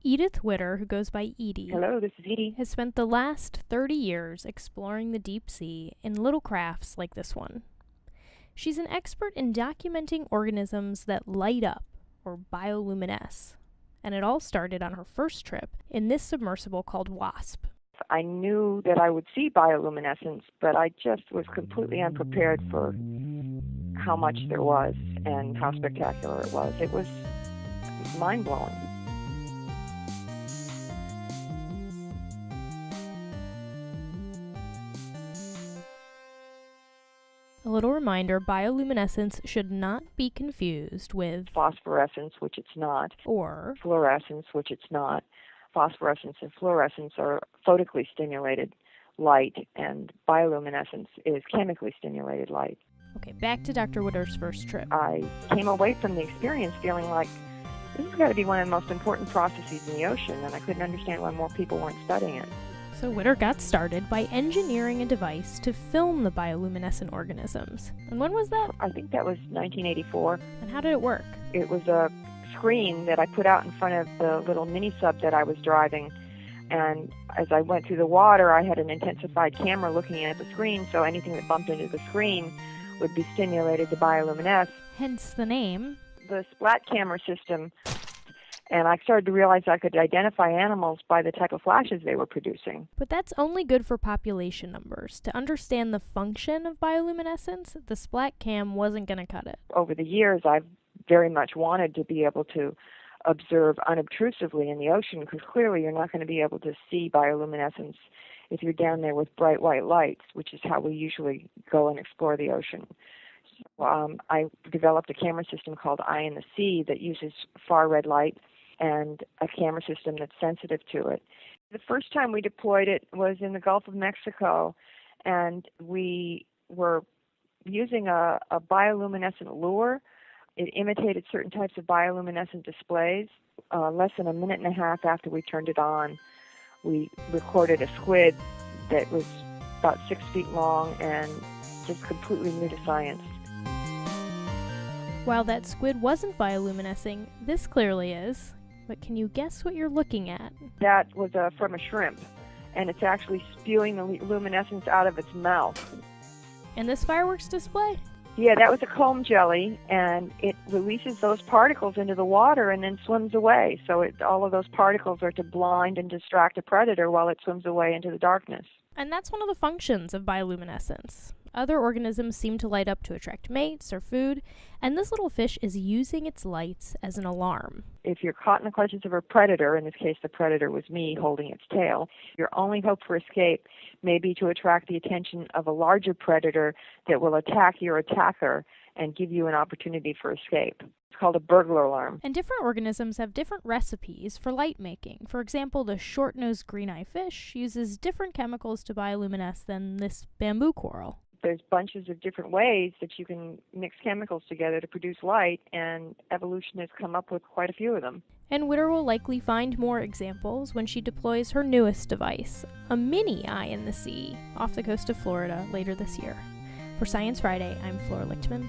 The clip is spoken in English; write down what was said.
Edith Witter, who goes by Edie, Hello, this is Edie. has spent the last 30 years exploring the deep sea in little crafts like this one. She's an expert in documenting organisms that light up, or bioluminesce, and it all started on her first trip in this submersible called WASP. I knew that I would see bioluminescence, but I just was completely unprepared for how much there was and how spectacular it was. It was mind-blowing. A little reminder, bioluminescence should not be confused with Phosphorescence, which it's not, or fluorescence, which it's not. Phosphorescence and fluorescence are photically stimulated light, and bioluminescence is chemically stimulated light. Okay, back to Dr. Witter's first trip. I came away from the experience feeling like this has got to be one of the most important processes in the ocean, and I couldn't understand why more people weren't studying it. So Witter got started by engineering a device to film the bioluminescent organisms. And when was that? I think that was 1984. And how did it work? It was a screen that I put out in front of the little mini-sub that I was driving. And as I went through the water, I had an intensified camera looking at the screen, so anything that bumped into the screen would be stimulated to bioluminesce. Hence the name. The splat camera system, and I started to realize I could identify animals by the type of flashes they were producing. But that's only good for population numbers. To understand the function of bioluminescence, the splat cam wasn't going to cut it. Over the years, I've very much wanted to be able to observe unobtrusively in the ocean, because clearly you're not going to be able to see bioluminescence if you're down there with bright white lights, which is how we usually go and explore the ocean. So, I developed a camera system called Eye in the Sea that uses far red light and a camera system that's sensitive to it. The first time we deployed it was in the Gulf of Mexico, and we were using a bioluminescent lure. It imitated certain types of bioluminescent displays. Less than a minute and a half after we turned it on, we recorded a squid that was about 6 feet long and just completely new to science. While that squid wasn't bioluminescing, this clearly is. But can you guess what you're looking at? That was from a shrimp, and it's actually spewing the luminescence out of its mouth. And this fireworks display? Yeah, that was a comb jelly, and it releases those particles into the water and then swims away. So all of those particles are to blind and distract a predator while it swims away into the darkness. And that's one of the functions of bioluminescence. Other organisms seem to light up to attract mates or food, and this little fish is using its lights as an alarm. If you're caught in the clutches of a predator, in this case the predator was me holding its tail, your only hope for escape may be to attract the attention of a larger predator that will attack your attacker and give you an opportunity for escape. It's called a burglar alarm. And different organisms have different recipes for light making. For example, the short-nosed green-eye fish uses different chemicals to bioluminesce than this bamboo coral. There's bunches of different ways that you can mix chemicals together to produce light, and evolution has come up with quite a few of them. And Witter will likely find more examples when she deploys her newest device, a mini eye in the sea, off the coast of Florida later this year. For Science Friday, I'm Flora Lichtman.